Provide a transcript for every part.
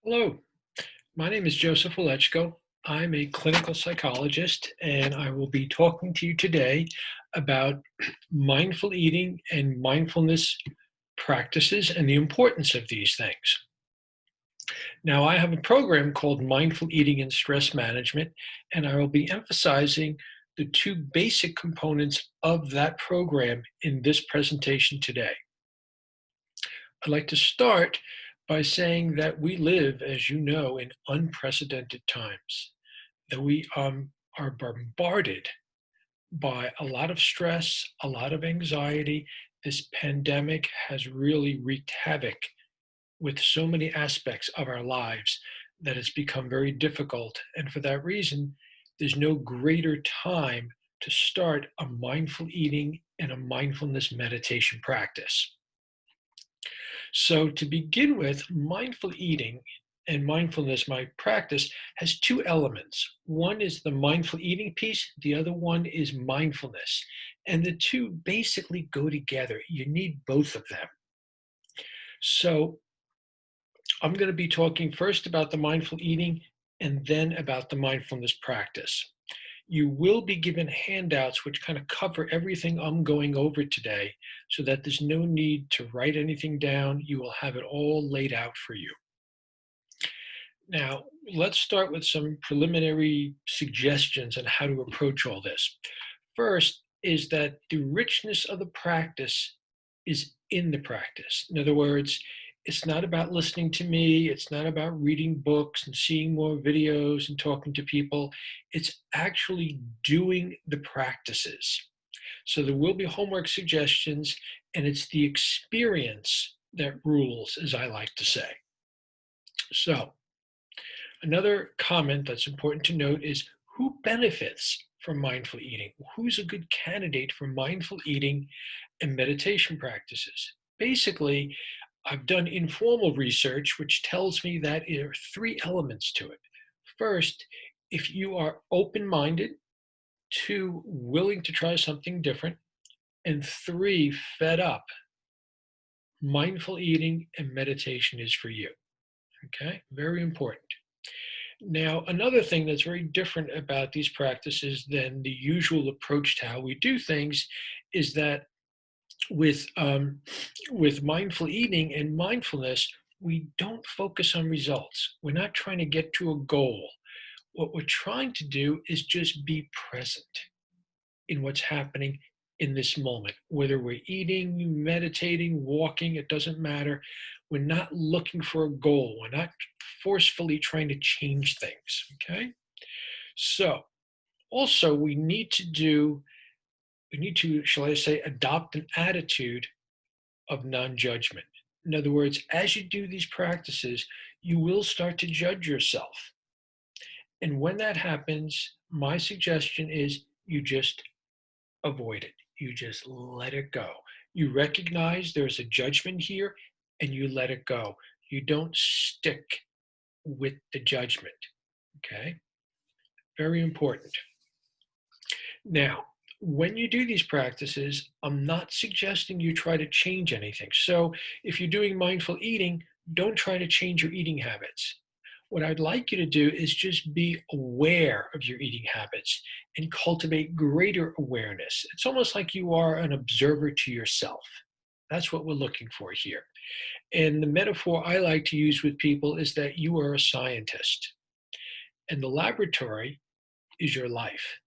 Hello, my name is Joseph Walechko. I'm a clinical psychologist, and I will be talking to you today about mindful eating and mindfulness practices and the importance of these things. Now, I have a program called Mindful Eating and Stress Management, and I will be emphasizing the two basic components of that program in this presentation today. I'd like to start by saying that we live, as you know, in unprecedented times, that we are bombarded by a lot of stress, a lot of anxiety. This pandemic has really wreaked havoc with so many aspects of our lives that it's become very difficult. And for that reason, there's no greater time to start a mindful eating and a mindfulness meditation practice. So, to begin with, mindful eating and mindfulness, my practice, has two elements. One is the mindful eating piece, the other one is mindfulness. And the two basically go together. You need both of them. So, I'm going to be talking first about the mindful eating and then about the mindfulness practice. You will be given handouts which kind of cover everything I'm going over today so that there's no need to write anything down. You will have it all laid out for you. Now, let's start with some preliminary suggestions on how to approach all this. First is that the richness of the practice is in the practice. In other words, it's not about listening to me, it's not about reading books and seeing more videos and talking to people. It's actually doing the practices. So there will be homework suggestions, and it's the experience that rules, as I like to say. So, another comment that's important to note is who benefits from mindful eating? Who's a good candidate for mindful eating and meditation practices? Basically, I've done informal research which tells me that there are three elements to it. First, if you are open minded, two, willing to try something different, and three, fed up, mindful eating and meditation is for you. Okay, very important. Now, another thing that's very different about these practices than the usual approach to how we do things is that with with mindful eating and mindfulness, we don't focus on results. We're not trying to get to a goal. What we're trying to do is just be present in what's happening in this moment. Whether we're eating, meditating, walking, it doesn't matter. We're not looking for a goal. We're not forcefully trying to change things. Okay. So, also, we need to, shall I say, adopt an attitude of non judgment. In other words, as you do these practices, you will start to judge yourself. And when that happens, my suggestion is you just avoid it. You just let it go. You recognize there's a judgment here and you let it go. You don't stick with the judgment. Okay? Very important. Now, when you do these practices, I'm not suggesting you try to change anything. So, if you're doing mindful eating, don't try to change your eating habits. What I'd like you to do is just be aware of your eating habits and cultivate greater awareness. It's almost like you are an observer to yourself. That's what we're looking for here. And the metaphor I like to use with people is that you are a scientist, and the laboratory is your life,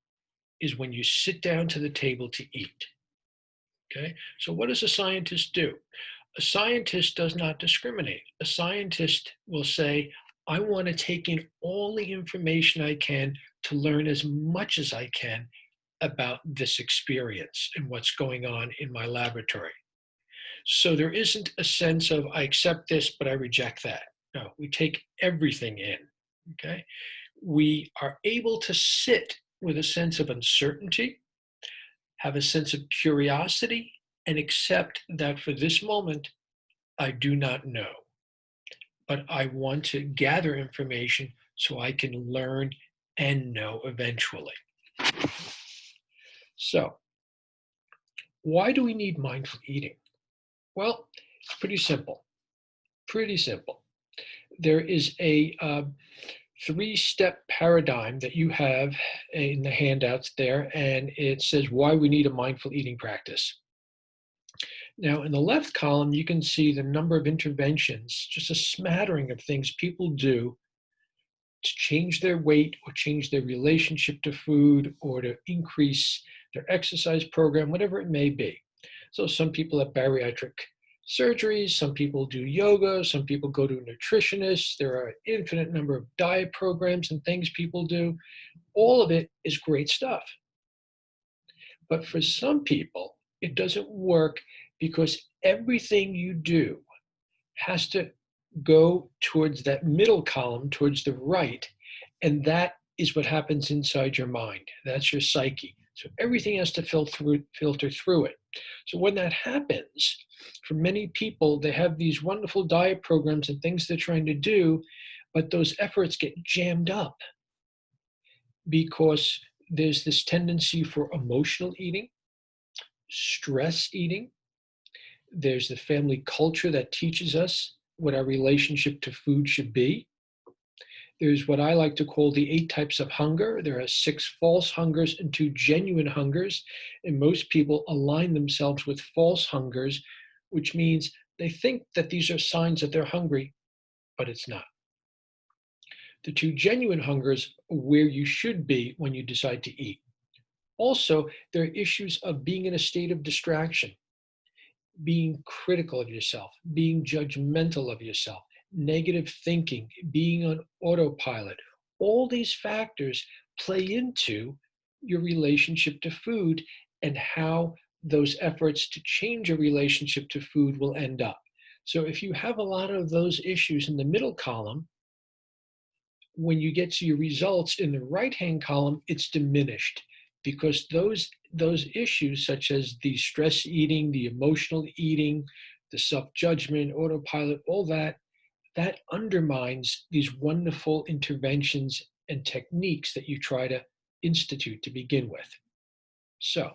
is when you sit down to the table to eat. Okay, so what does a scientist do? A scientist does not discriminate. A scientist will say, I want to take in all the information I can to learn as much as I can about this experience and what's going on in my laboratory. So there isn't a sense of I accept this, but I reject that. No, we take everything in. Okay. We are able to sit with a sense of uncertainty, have a sense of curiosity, and accept that for this moment, I do not know, but I want to gather information so I can learn and know eventually. So, why do we need mindful eating? Well, it's pretty simple. Pretty simple. there is a three-step paradigm that you have in the handouts there, and it says why we need a mindful eating practice. Now, in the left column, you can see the number of interventions, just a smattering of things people do to change their weight or change their relationship to food or to increase their exercise program, whatever it may be. So some people have bariatric surgeries, some people do yoga, some people go to a nutritionist. There are an infinite number of diet programs and things people do. All of it is great stuff. But for some people, it doesn't work because everything you do has to go towards that middle column, towards the right, and that is what happens inside your mind. That's your psyche. So everything has to filter through it. So when that happens, for many people, they have these wonderful diet programs and things they're trying to do, but those efforts get jammed up because there's this tendency for emotional eating, stress eating. There's the family culture that teaches us what our relationship to food should be. There's what I like to call the 8 types of hunger. There are 6 false hungers and 2 genuine hungers. And most people align themselves with false hungers, which means they think that these are signs that they're hungry, but it's not. The 2 genuine hungers are where you should be when you decide to eat. Also, there are issues of being in a state of distraction, being critical of yourself, being judgmental of yourself, negative thinking, being on autopilot. All these factors play into your relationship to food and how those efforts to change your relationship to food will end up. So if you have a lot of those issues in the middle column, when you get to your results in the right-hand column, it's diminished because those issues such as the stress eating, the emotional eating, the self-judgment, autopilot, all that undermines these wonderful interventions and techniques that you try to institute to begin with. So,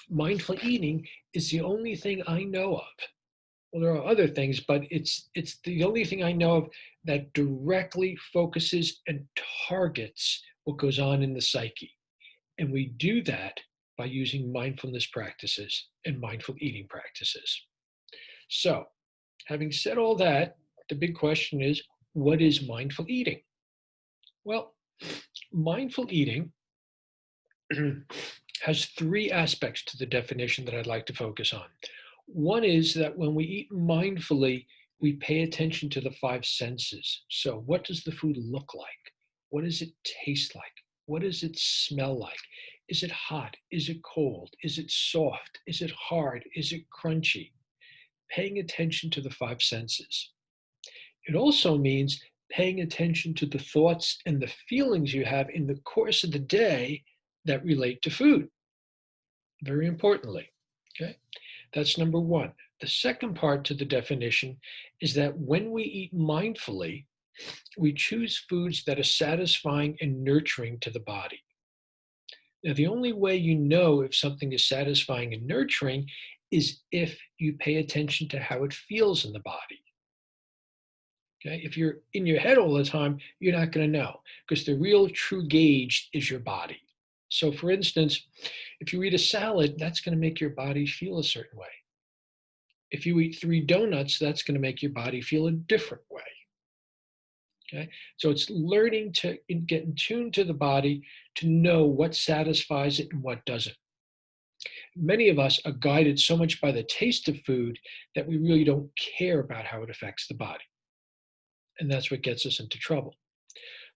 mindful eating is the only thing I know of. Well, there are other things, but it's the only thing I know of that directly focuses and targets what goes on in the psyche. And we do that by using mindfulness practices and mindful eating practices. So, having said all that, the big question is, what is mindful eating? Well, mindful eating has 3 aspects to the definition that I'd like to focus on. One is that when we eat mindfully, we pay attention to the 5 senses. So what does the food look like? What does it taste like? What does it smell like? Is it hot? Is it cold? Is it soft? Is it hard? Is it crunchy? Paying attention to the 5 senses. It also means paying attention to the thoughts and the feelings you have in the course of the day that relate to food. Very importantly, okay? That's number 1. The second part to the definition is that when we eat mindfully, we choose foods that are satisfying and nurturing to the body. Now, the only way you know if something is satisfying and nurturing is if you pay attention to how it feels in the body. Okay? If you're in your head all the time, you're not going to know because the real true gauge is your body. So, for instance, if you eat a salad, that's going to make your body feel a certain way. If you eat 3 donuts, that's going to make your body feel a different way. Okay? So it's learning to get in tune to the body to know what satisfies it and what doesn't. Many of us are guided so much by the taste of food that we really don't care about how it affects the body. And that's what gets us into trouble.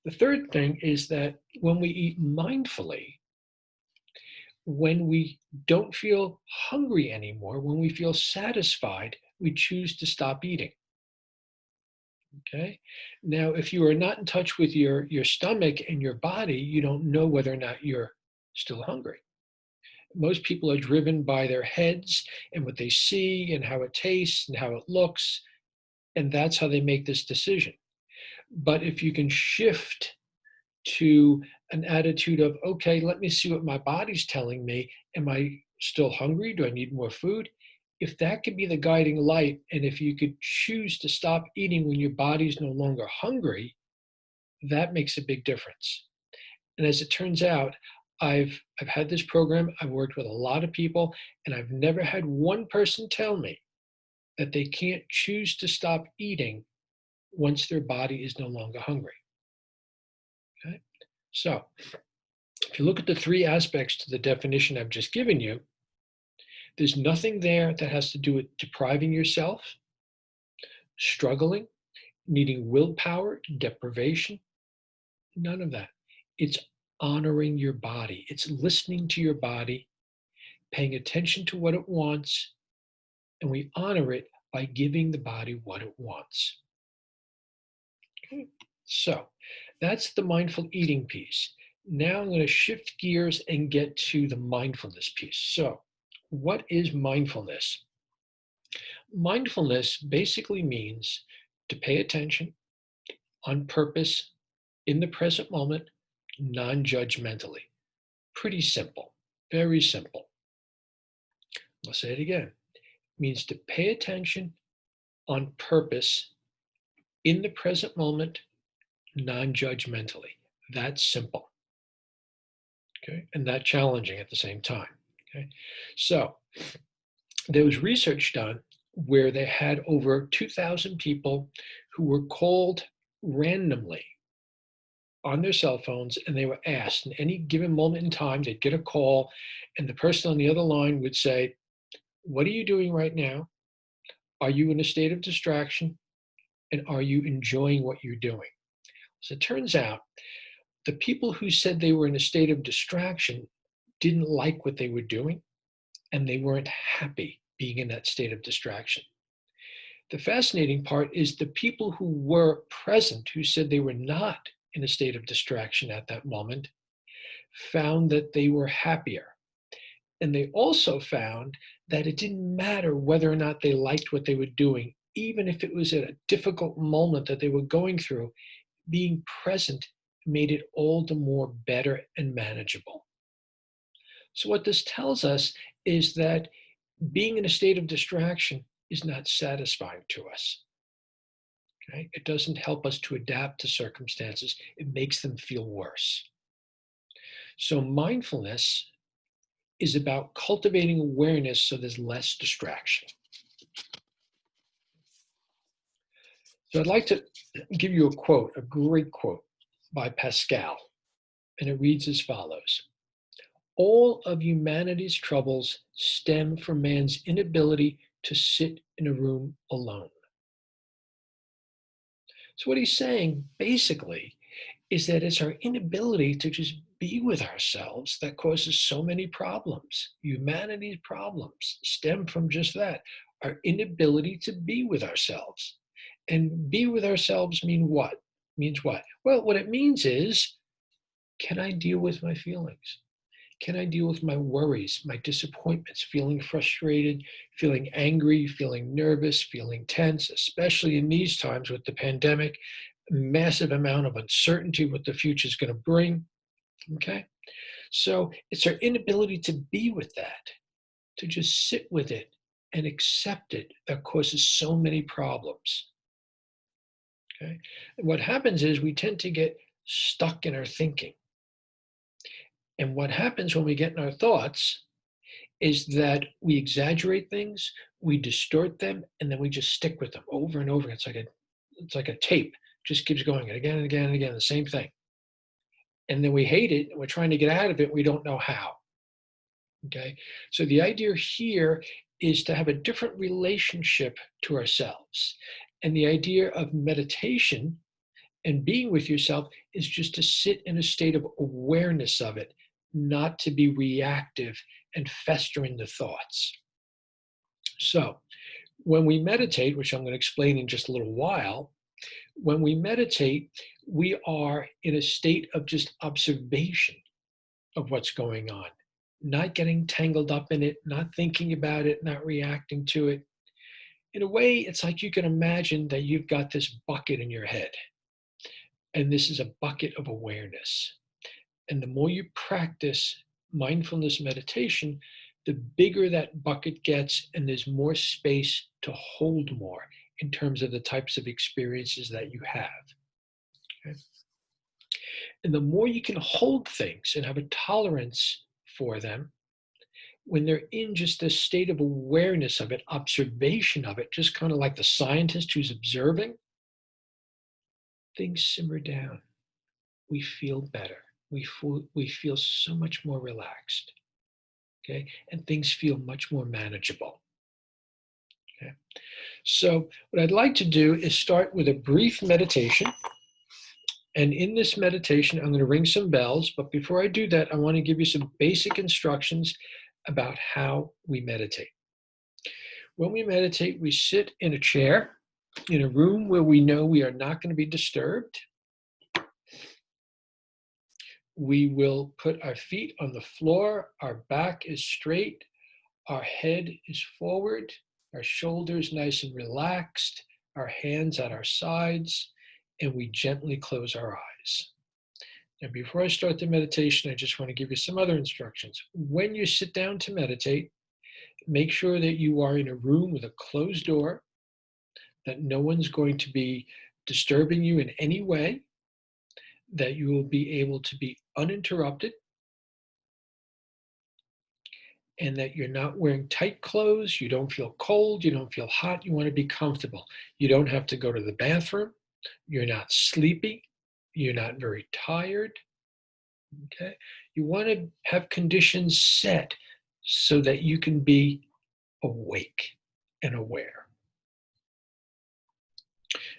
The third thing is that when we eat mindfully, when we don't feel hungry anymore, when we feel satisfied, we choose to stop eating. Okay. Now, if you are not in touch with your stomach and your body, you don't know whether or not you're still hungry. Most people are driven by their heads and what they see and how it tastes and how it looks, and that's how they make this decision. But if you can shift to an attitude of, okay, let me see what my body's telling me. Am I still hungry? Do I need more food? if that could be the guiding light, and if you could choose to stop eating when your body's no longer hungry, that makes a big difference. And as it turns out, I've had this program, I've worked with a lot of people, and I've never had one person tell me that they can't choose to stop eating once their body is no longer hungry. Okay? So, if you look at the three aspects to the definition I've just given you, there's nothing there that has to do with depriving yourself, struggling, needing willpower, deprivation, none of that. It's honoring your body. It's listening to your body, paying attention to what it wants, and we honor it by giving the body what it wants. Okay. So that's the mindful eating piece. Now I'm going to shift gears and get to the mindfulness piece. So, what is mindfulness? Mindfulness basically means to pay attention on purpose in the present moment, non judgmentally. Pretty simple, very simple. I'll say it again. It means to pay attention on purpose in the present moment, non judgmentally. That's simple. Okay. And that challenging at the same time. Okay. So there was research done where they had over 2,000 people who were called randomly on their cell phones, and they were asked in any given moment in time, they'd get a call, and the person on the other line would say, "What are you doing right now? Are you in a state of distraction? And are you enjoying what you're doing?" So it turns out the people who said they were in a state of distraction didn't like what they were doing, and they weren't happy being in that state of distraction. The fascinating part is the people who were present, who said they were not in a state of distraction at that moment, found that they were happier. And they also found that it didn't matter whether or not they liked what they were doing, even if it was a difficult moment that they were going through, being present made it all the more better and manageable. So, what this tells us is that being in a state of distraction is not satisfying to us. Okay? It doesn't help us to adapt to circumstances, it makes them feel worse. So, mindfulness is about cultivating awareness so there's less distraction. So, I'd like to give you a quote, a great quote by Pascal, and it reads as follows: "All of humanity's troubles stem from man's inability to sit in a room alone." So, what he's saying basically is that it's our inability to just be with ourselves that causes so many problems. Humanity's problems stem from just that, our inability to be with ourselves. And be with ourselves means what? Well, what it means is, can I deal with my feelings? Can I deal with my worries, my disappointments, feeling frustrated, feeling angry, feeling nervous, feeling tense, especially in these times with the pandemic, massive amount of uncertainty what the future is going to bring. Okay. So it's our inability to be with that, to just sit with it and accept it that causes so many problems. Okay. And what happens is we tend to get stuck in our thinking. And what happens when we get in our thoughts is that we exaggerate things, we distort them, and then we just stick with them over and over. It's like a tape, just keeps going and again and again and again, the same thing. And then we hate it and we're trying to get out of it, we don't know how. Okay. So the idea here is to have a different relationship to ourselves. And the idea of meditation and being with yourself is just to sit in a state of awareness of it, not to be reactive and fester in the thoughts. So, when we meditate, which I'm going to explain in just a little while, when we meditate, we are in a state of just observation of what's going on, not getting tangled up in it, not thinking about it, not reacting to it. In a way, it's like you can imagine that you've got this bucket in your head, and this is a bucket of awareness. And the more you practice mindfulness meditation, the bigger that bucket gets, and there's more space to hold more in terms of the types of experiences that you have. Okay? And the more you can hold things and have a tolerance for them, when they're in just a state of awareness of it, observation of it, just kind of like the scientist who's observing, things simmer down. We feel better. We feel so much more relaxed. Okay, and things feel much more manageable. Okay, so what I'd like to do is start with a brief meditation. And in this meditation, I'm going to ring some bells. But before I do that, I want to give you some basic instructions about how we meditate. When we meditate, we sit in a chair in a room where we know we are not going to be disturbed. We will put our feet on the floor, our back is straight, our head is forward, our shoulders nice and relaxed, our hands at our sides, and we gently close our eyes. Now, before I start the meditation, I just want to give you some other instructions. When you sit down to meditate, make sure that you are in a room with a closed door, that no one's going to be disturbing you in any way, that you will be able to be uninterrupted, and that you're not wearing tight clothes, you don't feel cold, you don't feel hot, you want to be comfortable. You don't have to go to the bathroom, you're not sleepy, you're not very tired, okay? You want to have conditions set so that you can be awake and aware.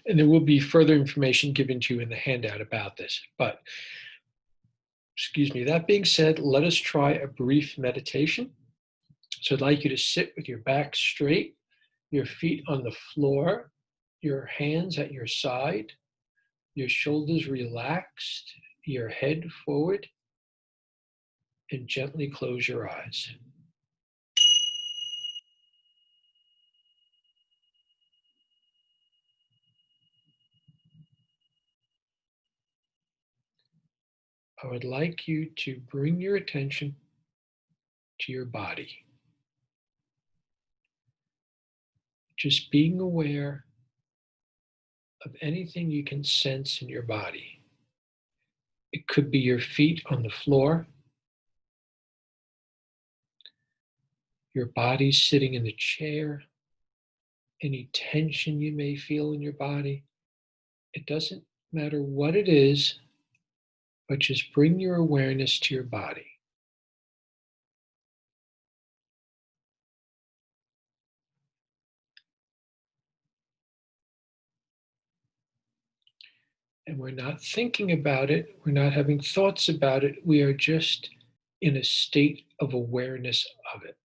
And there will be further information given to you in the handout about this. But, excuse me, that being said, let us try a brief meditation. So I'd like you to sit with your back straight, your feet on the floor, your hands at your side, your shoulders relaxed, your head forward, and gently close your eyes. I would like you to bring your attention to your body. Just being aware of anything you can sense in your body. It could be your feet on the floor, your body sitting in the chair, any tension you may feel in your body. It doesn't matter what it is, but just bring your awareness to your body. And we're not thinking about it, we're not having thoughts about it, we are just in a state of awareness of it.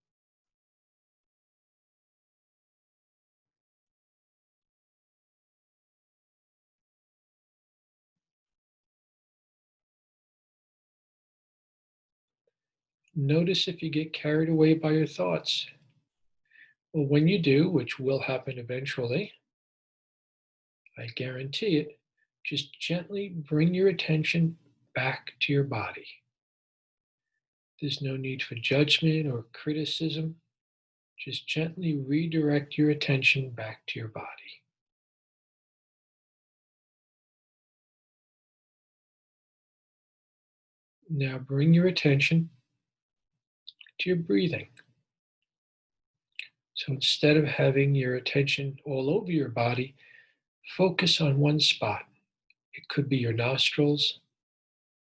Notice if you get carried away by your thoughts. Well, when you do, which will happen eventually, I guarantee it, just gently bring your attention back to your body. There's no need for judgment or criticism. Just gently redirect your attention back to your body. Now bring your attention to your breathing. So instead of having your attention all over your body, focus on one spot. It could be your nostrils,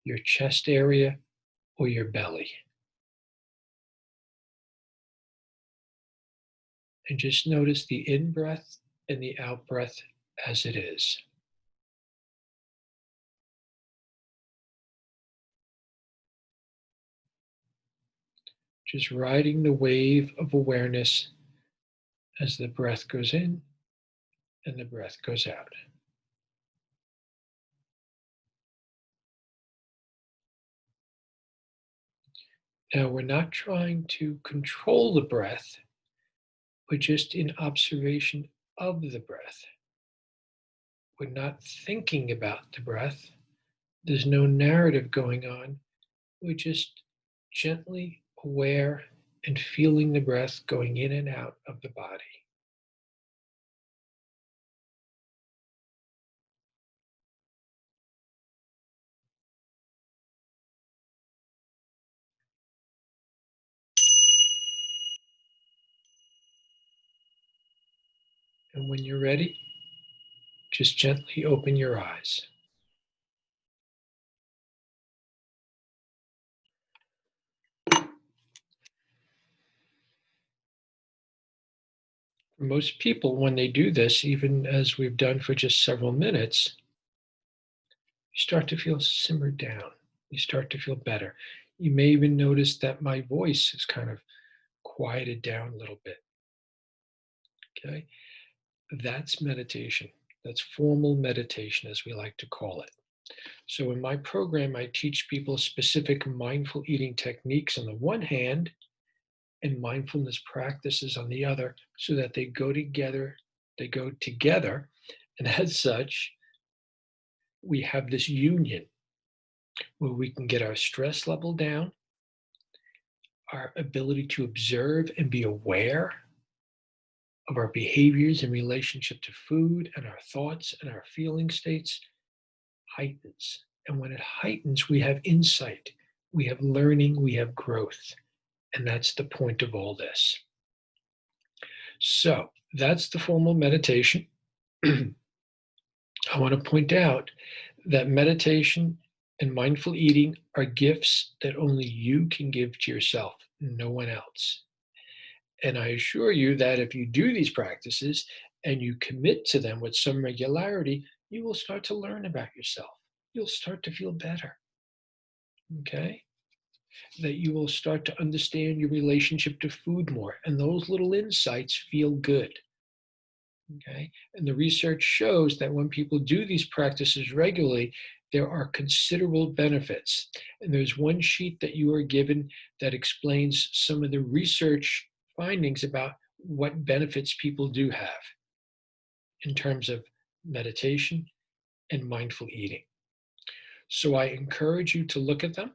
your chest area, or your belly. And just notice the in breath and the out breath as it is. Just riding the wave of awareness as the breath goes in and the breath goes out. Now, we're not trying to control the breath, we're just in observation of the breath. We're not thinking about the breath. There's no narrative going on. We're just gently aware and feeling the breath going in and out of the body. And when you're ready, just gently open your eyes. For most people, when they do this, even as we've done for just several minutes, you start to feel simmered down. You start to feel better. You may even notice that my voice is kind of quieted down a little bit. Okay. That's meditation. That's formal meditation, as we like to call it. So, in my program, I teach people specific mindful eating techniques on the one hand and mindfulness practices on the other so that they go together. They go together. And as such, we have this union where we can get our stress level down, our ability to observe and be aware of our behaviors in relationship to food and our thoughts and our feeling states heightens. And when it heightens, we have insight, we have learning, we have growth. And that's the point of all this. So that's the formal meditation. I want to point out that meditation and mindful eating are gifts that only you can give to yourself, no one else. And I assure you that if you do these practices and you commit to them with some regularity, you will start to learn about yourself. You'll start to feel better. Okay? That you will start to understand your relationship to food more. And those little insights feel good. Okay? And the research shows that when people do these practices regularly, there are considerable benefits. And there's one sheet that you are given that explains some of the research findings about what benefits people do have in terms of meditation and mindful eating. So I encourage you to look at them.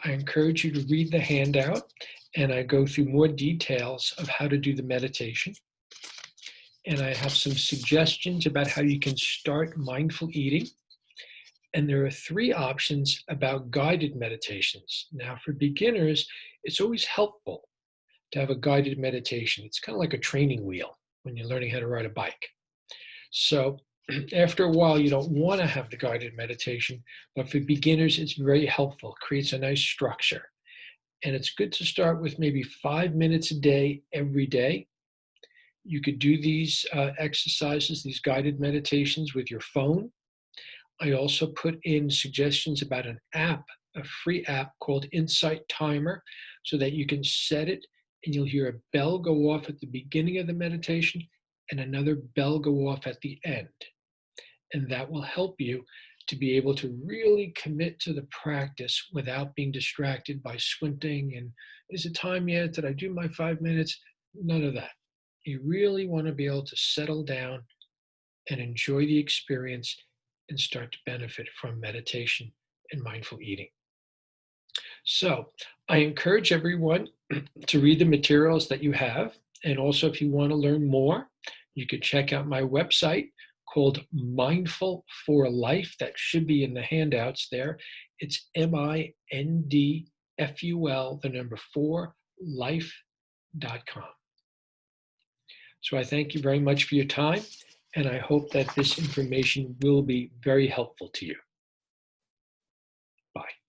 I encourage you to read the handout, and I go through more details of how to do the meditation. And I have some suggestions about how you can start mindful eating. And there are 3 options about guided meditations. Now, for beginners, it's always helpful to have a guided meditation. It's kind of like a training wheel when you're learning how to ride a bike. So, after a while, you don't want to have the guided meditation, but for beginners, it's very helpful. It creates a nice structure. And it's good to start with maybe 5 minutes a day, every day. You could do these exercises, these guided meditations with your phone. I also put in suggestions about an app, a free app called Insight Timer, so that you can set it and you'll hear a bell go off at the beginning of the meditation and another bell go off at the end. And that will help you to be able to really commit to the practice without being distracted by squinting and is it time yet? Did I do my 5 minutes? None of that. You really want to be able to settle down and enjoy the experience and start to benefit from meditation and mindful eating. So I encourage everyone to read the materials that you have. And also, if you want to learn more, you could check out my website called Mindful for Life. That should be in the handouts there. It's MINDFUL, the number 4, life.com. So I thank you very much for your time, and I hope that this information will be very helpful to you. Bye.